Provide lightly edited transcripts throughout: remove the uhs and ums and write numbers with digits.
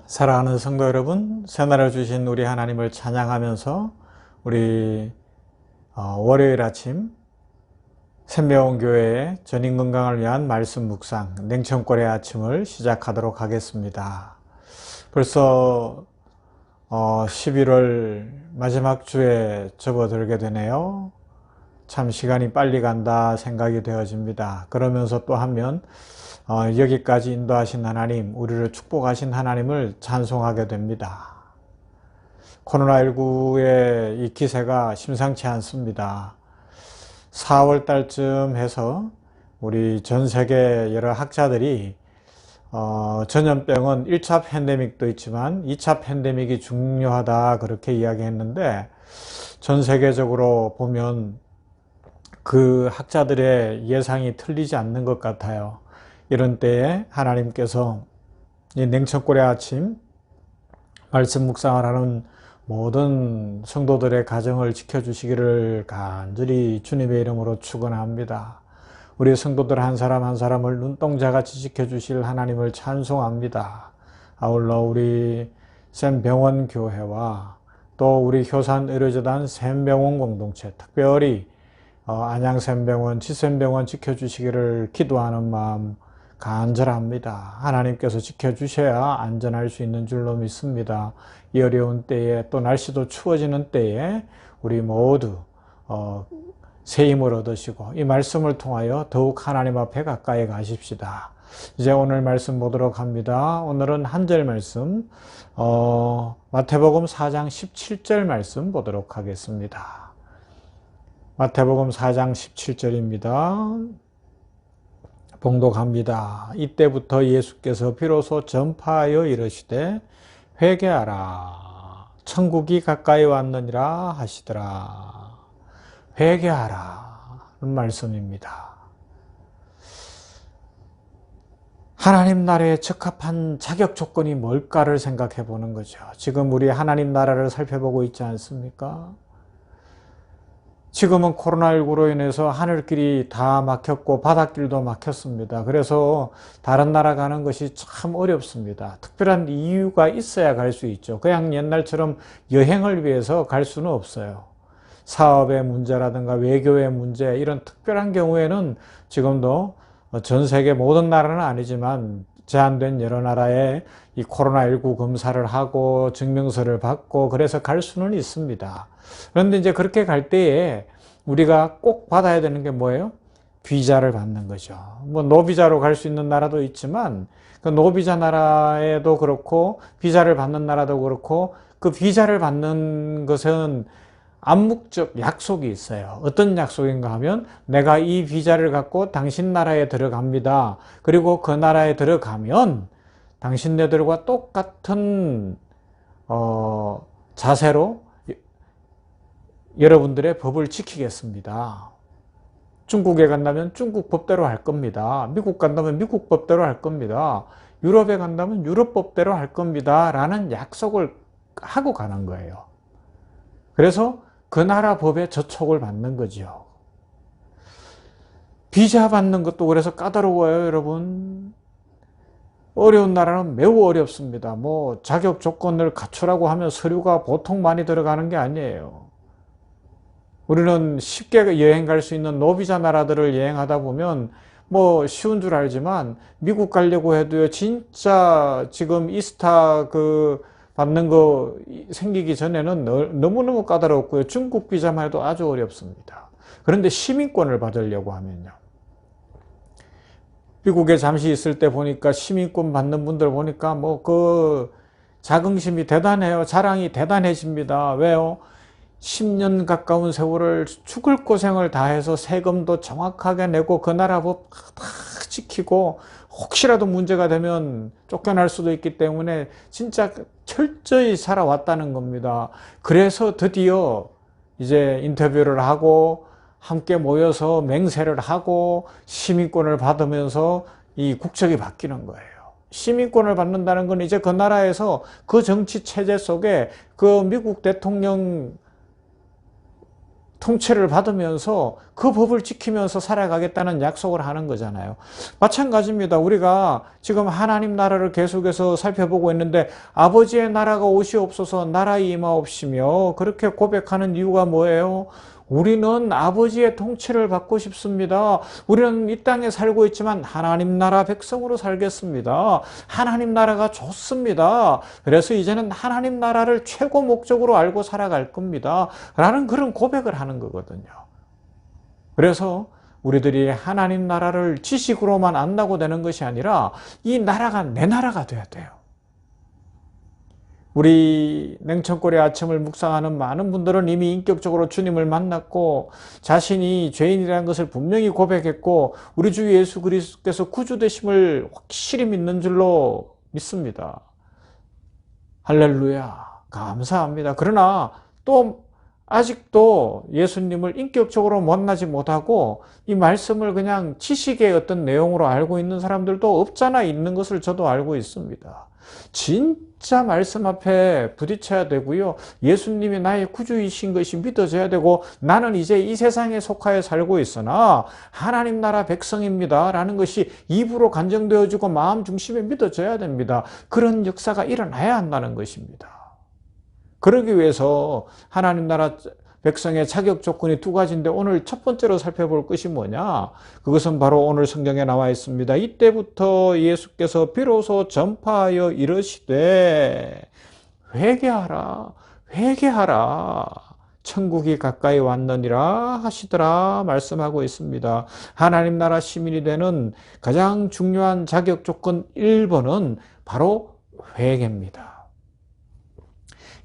사랑하는 성도 여러분, 새날을 주신 우리 하나님을 찬양하면서 우리 월요일 아침 샘매원교회의 전인 건강을 위한 말씀 묵상 냉천골의 아침을 시작하도록 하겠습니다. 벌써 11월 마지막 주에 접어들게 되네요. 참 시간이 빨리 간다 생각이 되어집니다. 그러면서 또 한면 여기까지 인도하신 하나님, 우리를 축복하신 하나님을 찬송하게 됩니다. 코로나19의 이 기세가 심상치 않습니다. 4월 달쯤 해서 우리 전 세계 여러 학자들이 전염병은 1차 팬데믹도 있지만 2차 팬데믹이 중요하다 그렇게 이야기했는데, 전 세계적으로 보면 그 학자들의 예상이 틀리지 않는 것 같아요. 이런 때에 하나님께서 이 냉천골의 아침 말씀 묵상을 하는 모든 성도들의 가정을 지켜주시기를 간절히 주님의 이름으로 축원합니다. 우리 성도들 한 사람 한 사람을 눈동자같이 지켜주실 하나님을 찬송합니다. 아울러 우리 샘병원 교회와 또 우리 효산의료재단 샘병원 공동체, 특별히 안양샘병원, 지샘병원 지켜주시기를 기도하는 마음 간절합니다. 하나님께서 지켜주셔야 안전할 수 있는 줄로 믿습니다. 이 어려운 때에, 또 날씨도 추워지는 때에 우리 모두 새 힘을 얻으시고 이 말씀을 통하여 더욱 하나님 앞에 가까이 가십시다. 이제 오늘 말씀 보도록 합니다. 오늘은 한 절 말씀, 마태복음 4장 17절 말씀 보도록 하겠습니다. 마태복음 4장 17절입니다. 봉독합니다. 이때부터 예수께서 비로소 전파하여 이르시되 회개하라, 천국이 가까이 왔느니라 하시더라. 회개하라 는 말씀입니다. 하나님 나라에 적합한 자격 조건이 뭘까를 생각해 보는 거죠. 지금 우리 하나님 나라를 살펴보고 있지 않습니까? 지금은 코로나19로 인해서 하늘길이 다 막혔고 바닷길도 막혔습니다. 그래서 다른 나라 가는 것이 참 어렵습니다. 특별한 이유가 있어야 갈 수 있죠. 그냥 옛날처럼 여행을 위해서 갈 수는 없어요. 사업의 문제라든가 외교의 문제, 이런 특별한 경우에는 지금도 전 세계 모든 나라는 아니지만 제한된 여러 나라에 이 코로나19 검사를 하고 증명서를 받고 그래서 갈 수는 있습니다. 그런데 이제 그렇게 갈 때에 우리가 꼭 받아야 되는 게 뭐예요? 비자를 받는 거죠. 뭐 노비자로 갈 수 있는 나라도 있지만 그 노비자 나라에도 그렇고 비자를 받는 나라도 그렇고, 그 비자를 받는 것은 암묵적 약속이 있어요. 어떤 약속인가 하면 내가 이 비자를 갖고 당신 나라에 들어갑니다. 그리고 그 나라에 들어가면 당신네들과 똑같은 자세로 여러분들의 법을 지키겠습니다. 중국에 간다면 중국 법대로 할 겁니다. 미국 간다면 미국 법대로 할 겁니다. 유럽에 간다면 유럽 법대로 할 겁니다. 라는 약속을 하고 가는 거예요. 그래서 그 나라 법에 저촉을 받는 거죠. 비자 받는 것도 그래서 까다로워요, 여러분. 어려운 나라는 매우 어렵습니다. 뭐 자격 조건을 갖추라고 하면 서류가 보통 많이 들어가는 게 아니에요. 우리는 쉽게 여행 갈 수 있는 노비자 나라들을 여행하다 보면 뭐 쉬운 줄 알지만 미국 가려고 해도요, 진짜 지금 이스타 받는 거 생기기 전에는 너무너무 까다롭고요. 중국 비자만 해도 아주 어렵습니다. 그런데 시민권을 받으려고 하면요, 미국에 잠시 있을 때 보니까 시민권 받는 분들 보니까 뭐 자긍심이 대단해요. 자랑이 대단해집니다. 왜요? 10년 가까운 세월을 죽을 고생을 다해서 세금도 정확하게 내고 그 나라 법 다 지키고 혹시라도 문제가 되면 쫓겨날 수도 있기 때문에 진짜 철저히 살아왔다는 겁니다. 그래서 드디어 이제 인터뷰를 하고 함께 모여서 맹세를 하고 시민권을 받으면서 이 국적이 바뀌는 거예요. 시민권을 받는다는 건 이제 그 나라에서 그 정치 체제 속에 그 미국 대통령 통치를 받으면서 그 법을 지키면서 살아가겠다는 약속을 하는 거잖아요. 마찬가지입니다. 우리가 지금 하나님 나라를 계속해서 살펴보고 있는데 아버지의 나라가 오시옵소서 나라에 임하옵시며 그렇게 고백하는 이유가 뭐예요? 우리는 아버지의 통치를 받고 싶습니다. 우리는 이 땅에 살고 있지만 하나님 나라 백성으로 살겠습니다. 하나님 나라가 좋습니다. 그래서 이제는 하나님 나라를 최고 목적으로 알고 살아갈 겁니다. 라는 그런 고백을 하는 거거든요. 그래서 우리들이 하나님 나라를 지식으로만 안다고 되는 것이 아니라 이 나라가 내 나라가 돼야 돼요. 우리 냉천골의 아침을 묵상하는 많은 분들은 이미 인격적으로 주님을 만났고 자신이 죄인이라는 것을 분명히 고백했고 우리 주 예수 그리스도께서 구주 되심을 확실히 믿는 줄로 믿습니다. 할렐루야, 감사합니다. 그러나 또 아직도 예수님을 인격적으로 만나지 못하고 이 말씀을 그냥 지식의 어떤 내용으로 알고 있는 사람들도 없잖아 있는 것을 저도 알고 있습니다. 진짜 말씀 앞에 부딪혀야 되고요. 예수님이 나의 구주이신 것이 믿어져야 되고 나는 이제 이 세상에 속하여 살고 있으나 하나님 나라 백성입니다 라는 것이 입으로 간증되어지고 마음 중심에 믿어져야 됩니다. 그런 역사가 일어나야 한다는 것입니다. 그러기 위해서 하나님 나라 백성의 자격 조건이 두 가지인데 오늘 첫 번째로 살펴볼 것이 뭐냐? 그것은 바로 오늘 성경에 나와 있습니다. 이때부터 예수께서 비로소 전파하여 이르시되 회개하라 회개하라 천국이 가까이 왔느니라 하시더라 말씀하고 있습니다. 하나님 나라 시민이 되는 가장 중요한 자격 조건 1번은 바로 회개입니다.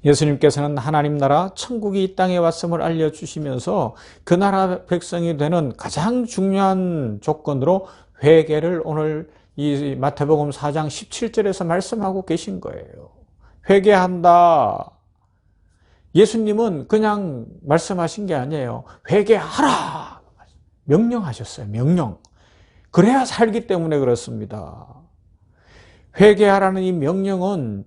예수님께서는 하나님 나라 천국이 이 땅에 왔음을 알려주시면서 그 나라 백성이 되는 가장 중요한 조건으로 회개를 오늘 이 마태복음 4장 17절에서 말씀하고 계신 거예요. 회개한다. 예수님은 그냥 말씀하신 게 아니에요. 회개하라. 명령하셨어요. 명령. 그래야 살기 때문에 그렇습니다. 회개하라는 이 명령은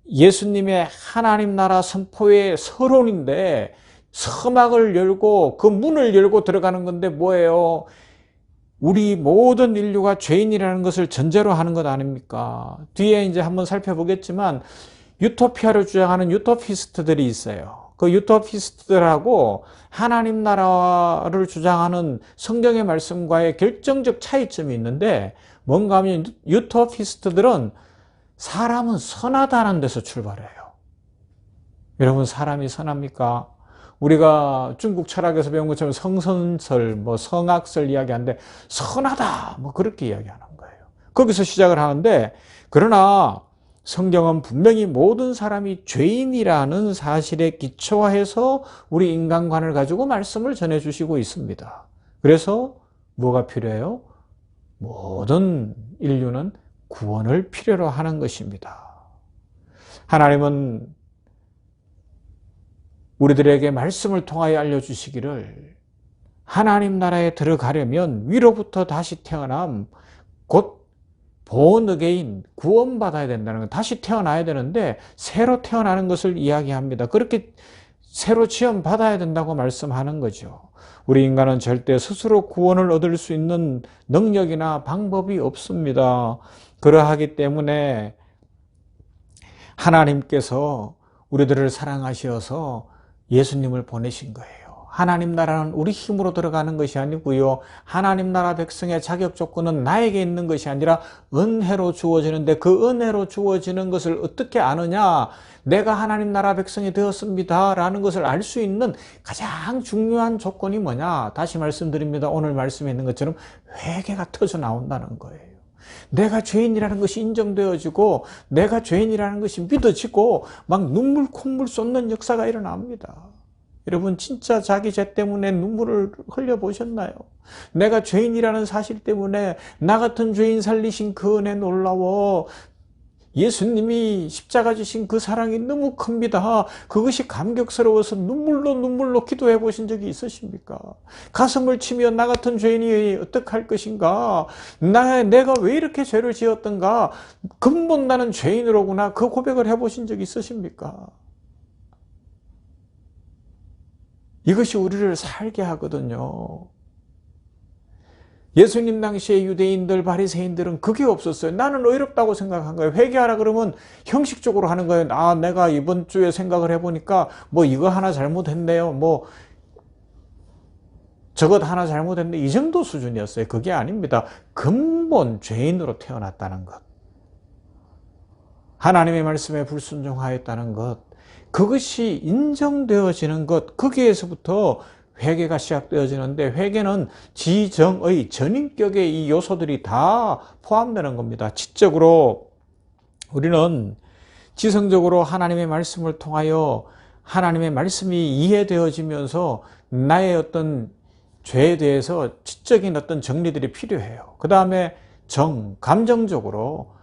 예수님의 하나님 나라 선포의 서론인데 서막을 열고 그 문을 열고 들어가는 건데 뭐예요? 우리 모든 인류가 죄인이라는 것을 전제로 하는 것 아닙니까? 뒤에 이제 한번 살펴보겠지만 유토피아를 주장하는 유토피스트들이 있어요. 그 유토피스트들하고 하나님 나라를 주장하는 성경의 말씀과의 결정적 차이점이 있는데 뭔가 하면 유토피스트들은 사람은 선하다는 데서 출발해요. 여러분 사람이 선합니까? 우리가 중국 철학에서 배운 것처럼 성선설, 성악설 이야기하는데 선하다 그렇게 이야기하는 거예요. 거기서 시작을 하는데 그러나 성경은 분명히 모든 사람이 죄인이라는 사실에 기초화해서 우리 인간관을 가지고 말씀을 전해주시고 있습니다. 그래서 뭐가 필요해요? 모든 인류는 구원을 필요로 하는 것입니다. 하나님은 우리들에게 말씀을 통하여 알려주시기를 하나님 나라에 들어가려면 위로부터 다시 태어남 곧 born again 구원받아야 된다는 것, 다시 태어나야 되는데 새로 태어나는 것을 이야기합니다. 그렇게 새로 지원받아야 된다고 말씀하는 거죠. 우리 인간은 절대 스스로 구원을 얻을 수 있는 능력이나 방법이 없습니다. 그러하기 때문에 하나님께서 우리들을 사랑하셔서 예수님을 보내신 거예요. 하나님 나라는 우리 힘으로 들어가는 것이 아니고요. 하나님 나라 백성의 자격 조건은 나에게 있는 것이 아니라 은혜로 주어지는데 그 은혜로 주어지는 것을 어떻게 아느냐? 내가 하나님 나라 백성이 되었습니다 라는 것을 알 수 있는 가장 중요한 조건이 뭐냐? 다시 말씀드립니다. 오늘 말씀에 있는 것처럼 회개가 터져 나온다는 거예요. 내가 죄인이라는 것이 인정되어지고 내가 죄인이라는 것이 믿어지고 막 눈물 콧물 쏟는 역사가 일어납니다. 여러분 진짜 자기 죄 때문에 눈물을 흘려보셨나요? 내가 죄인이라는 사실 때문에 나 같은 죄인 살리신 그 은혜 놀라워. 예수님이 십자가 지신 그 사랑이 너무 큽니다. 그것이 감격스러워서 눈물로 기도해 보신 적이 있으십니까? 가슴을 치며 나 같은 죄인이 어떡할 것인가? 내가 왜 이렇게 죄를 지었던가? 근본 나는 죄인으로구나. 그 고백을 해 보신 적이 있으십니까? 이것이 우리를 살게 하거든요. 예수님 당시에 유대인들, 바리새인들은 그게 없었어요. 나는 의롭다고 생각한 거예요. 회개하라 그러면 형식적으로 하는 거예요. 아, 내가 이번 주에 생각을 해보니까 뭐 이거 하나 잘못했네요. 뭐 저것 하나 잘못했네. 이 정도 수준이었어요. 그게 아닙니다. 근본 죄인으로 태어났다는 것. 하나님의 말씀에 불순종하였다는 것. 그것이 인정되어지는 것. 거기에서부터 회개가 시작되어지는데, 회개는 지정의 전인격의 이 요소들이 다 포함되는 겁니다. 지적으로 우리는 지성적으로 하나님의 말씀을 통하여 하나님의 말씀이 이해되어지면서 나의 어떤 죄에 대해서 지적인 어떤 정리들이 필요해요. 그 다음에 감정적으로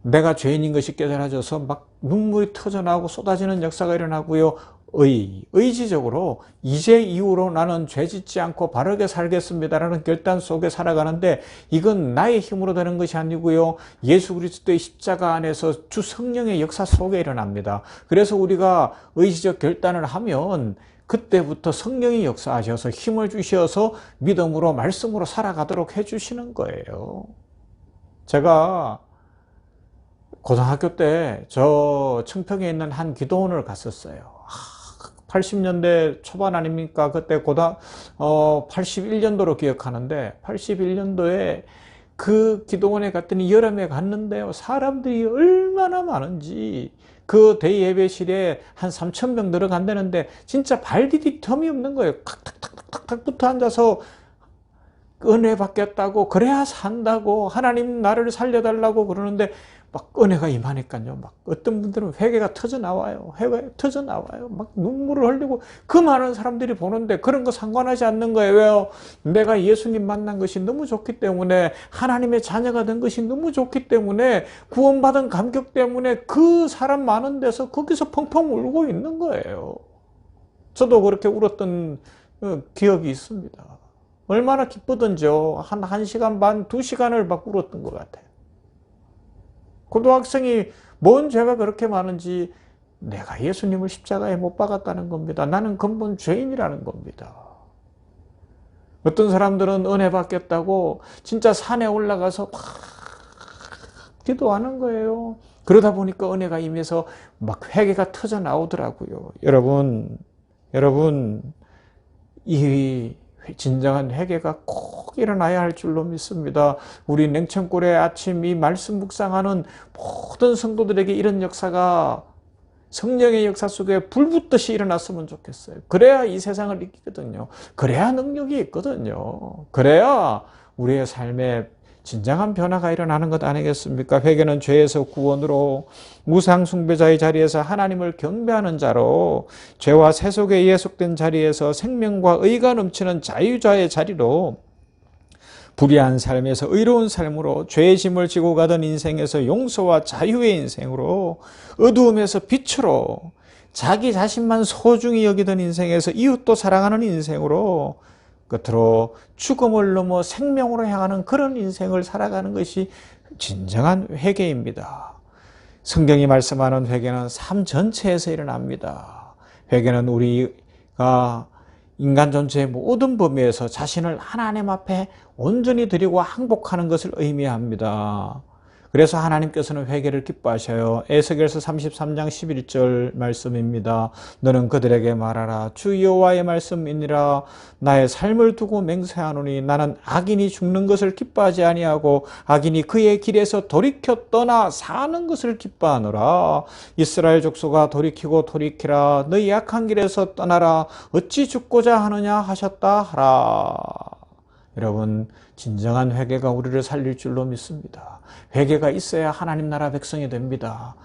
내가 죄인인 것이 깨달아져서 막 눈물이 터져나오고 쏟아지는 역사가 일어나고요. 의지적으로 이제 이후로 나는 죄 짓지 않고 바르게 살겠습니다라는 결단 속에 살아가는데, 이건 나의 힘으로 되는 것이 아니고요. 예수 그리스도의 십자가 안에서 주 성령의 역사 속에 일어납니다. 그래서 우리가 의지적 결단을 하면 그때부터 성령이 역사하셔서 힘을 주셔서 믿음으로 말씀으로 살아가도록 해주시는 거예요. 제가 고등학교 때 저 청평에 있는 한 기도원을 갔었어요. 80년대 초반 아닙니까? 그때 81년도로 기억하는데, 81년도에 그 기도원에 갔더니 여름에 갔는데요. 사람들이 얼마나 많은지, 그 대예배실에 한 3,000명 들어간다는데 진짜 발 디딜 틈이 없는 거예요. 탁탁탁탁탁 붙어 앉아서 은혜 받겠다고, 그래야 산다고, 하나님 나를 살려달라고 그러는데 막 은혜가 임하니까요. 막 어떤 분들은 회개가 터져 나와요. 회개가 터져 나와요. 막 눈물을 흘리고, 그 많은 사람들이 보는데 그런 거 상관하지 않는 거예요. 왜요? 내가 예수님 만난 것이 너무 좋기 때문에, 하나님의 자녀가 된 것이 너무 좋기 때문에, 구원받은 감격 때문에 그 사람 많은 데서 거기서 펑펑 울고 있는 거예요. 저도 그렇게 울었던 기억이 있습니다. 얼마나 기쁘던지요. 한 1시간 반, 2시간을 막 울었던 것 같아요. 고등학생이 뭔 죄가 그렇게 많은지, 내가 예수님을 십자가에 못 박았다는 겁니다. 나는 근본 죄인이라는 겁니다. 어떤 사람들은 은혜 받겠다고 진짜 산에 올라가서 막 기도하는 거예요. 그러다 보니까 은혜가 임해서 막 회개가 터져 나오더라고요. 여러분, 이 진정한 회개가 꼭 일어나야 할 줄로 믿습니다. 우리 냉천골의 아침 이 말씀 묵상하는 모든 성도들에게 이런 역사가 성령의 역사 속에 불붙듯이 일어났으면 좋겠어요. 그래야 이 세상을 이기거든요. 그래야 능력이 있거든요. 그래야 우리의 삶에 진정한 변화가 일어나는 것 아니겠습니까? 회개는 죄에서 구원으로, 우상 숭배자의 자리에서 하나님을 경배하는 자로, 죄와 세속에 예속된 자리에서 생명과 의가 넘치는 자유자의 자리로, 불의한 삶에서 의로운 삶으로, 죄의 짐을 지고 가던 인생에서 용서와 자유의 인생으로, 어두움에서 빛으로, 자기 자신만 소중히 여기던 인생에서 이웃도 사랑하는 인생으로, 끝으로 죽음을 넘어 생명으로 향하는 그런 인생을 살아가는 것이 진정한 회개입니다. 성경이 말씀하는 회개는 삶 전체에서 일어납니다. 회개는 우리가 인간 전체의 모든 범위에서 자신을 하나님 앞에 온전히 드리고 항복하는 것을 의미합니다. 그래서 하나님께서는 회개를 기뻐하셔요. 에스겔서 33장 11절 말씀입니다. 너는 그들에게 말하라. 주 여호와의 말씀이니라. 나의 삶을 두고 맹세하노니 나는 악인이 죽는 것을 기뻐하지 아니하고 악인이 그의 길에서 돌이켜 떠나 사는 것을 기뻐하노라. 이스라엘 족속아 돌이키고 돌이키라. 너희 악한 길에서 떠나라. 어찌 죽고자 하느냐 하셨다 하라. 여러분, 진정한 회개가 우리를 살릴 줄로 믿습니다. 회개가 있어야 하나님 나라 백성이 됩니다.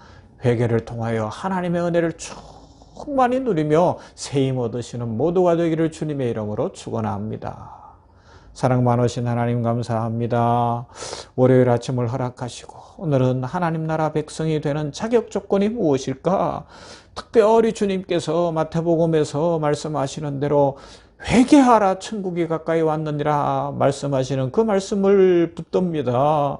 회개를 통하여 하나님의 은혜를 충만히 누리며 세임 얻으시는 모두가 되기를 주님의 이름으로 축원합니다. 사랑 많으신 하나님 감사합니다. 월요일 아침을 허락하시고 오늘은 하나님 나라 백성이 되는 자격 조건이 무엇일까? 특별히 주님께서 마태복음에서 말씀하시는 대로 회개하라 천국이 가까이 왔느니라 말씀하시는 그 말씀을 붙듭니다.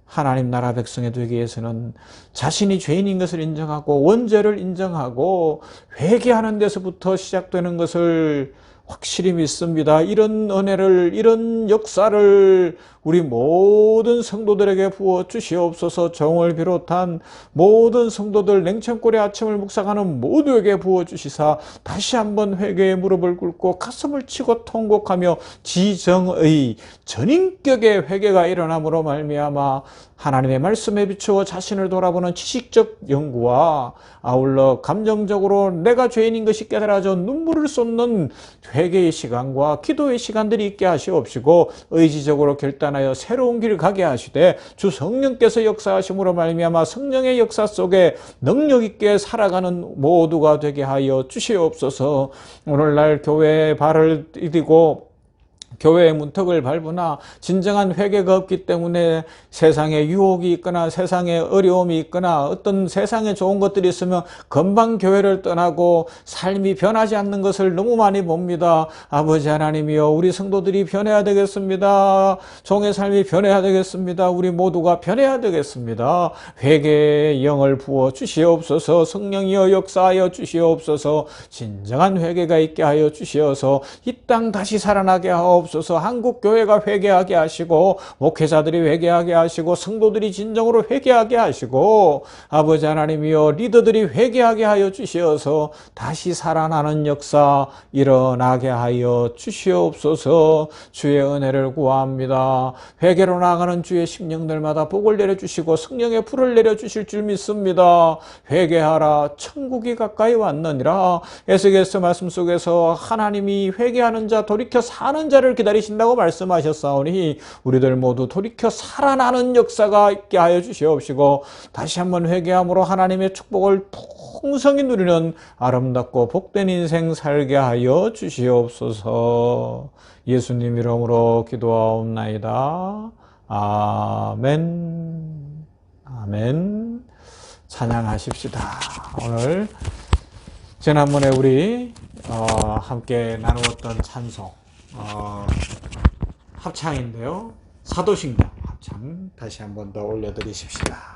하나님 나라 백성이 되기 위해서는 자신이 죄인인 것을 인정하고 원죄를 인정하고 회개하는 데서부터 시작되는 것을 확실히 믿습니다. 이런 은혜를, 이런 역사를 우리 모든 성도들에게 부어 주시옵소서. 정을 비롯한 모든 성도들, 냉천골의 아침을 묵상하는 모두에게 부어 주시사 다시 한번 회개의 무릎을 꿇고 가슴을 치고 통곡하며 지정의 전인격의 회개가 일어남으로 말미암아 하나님의 말씀에 비추어 자신을 돌아보는 지식적 연구와 아울러 감정적으로 내가 죄인인 것이 깨달아져 눈물을 쏟는 회개의 시간과 기도의 시간들이 있게 하시옵시고 의지적으로 결단하여 새로운 길을 가게 하시되 주 성령께서 역사하심으로 말미암아 성령의 역사 속에 능력 있게 살아가는 모두가 되게 하여 주시옵소서. 오늘날 교회의 발을 디디고 교회의 문턱을 밟으나 진정한 회개가 없기 때문에 세상에 유혹이 있거나 세상에 어려움이 있거나 어떤 세상에 좋은 것들이 있으면 금방 교회를 떠나고 삶이 변하지 않는 것을 너무 많이 봅니다. 아버지 하나님이여, 우리 성도들이 변해야 되겠습니다. 종의 삶이 변해야 되겠습니다. 우리 모두가 변해야 되겠습니다. 회개의 영을 부어 주시옵소서. 성령이여 역사하여 주시옵소서. 진정한 회개가 있게 하여 주시어서 이 땅 다시 살아나게 하옵소서. 한국 교회가 회개하게 하시고 목회자들이 회개하게 하시고 성도들이 진정으로 회개하게 하시고 아버지 하나님이여 리더들이 회개하게 하여 주시어서 다시 살아나는 역사 일어나게 하여 주시옵소서. 주의 은혜를 구합니다. 회개로 나아가는 주의 심령들마다 복을 내려주시고 성령의 불을 내려주실 줄 믿습니다. 회개하라, 천국이 가까이 왔느니라. 에스겔서 말씀 속에서 하나님이 회개하는 자, 돌이켜 사는 자를 기다리신다고 말씀하셨사오니 우리들 모두 돌이켜 살아나는 역사가 있게 하여 주시옵시고 다시 한번 회개함으로 하나님의 축복을 풍성히 누리는 아름답고 복된 인생 살게 하여 주시옵소서. 예수님 이름으로 기도하옵나이다. 아멘. 아멘. 찬양하십시다. 오늘 지난번에 우리 함께 나누었던 찬송 합창인데요. 사도신경 합창 다시 한번 더 올려드리십시다.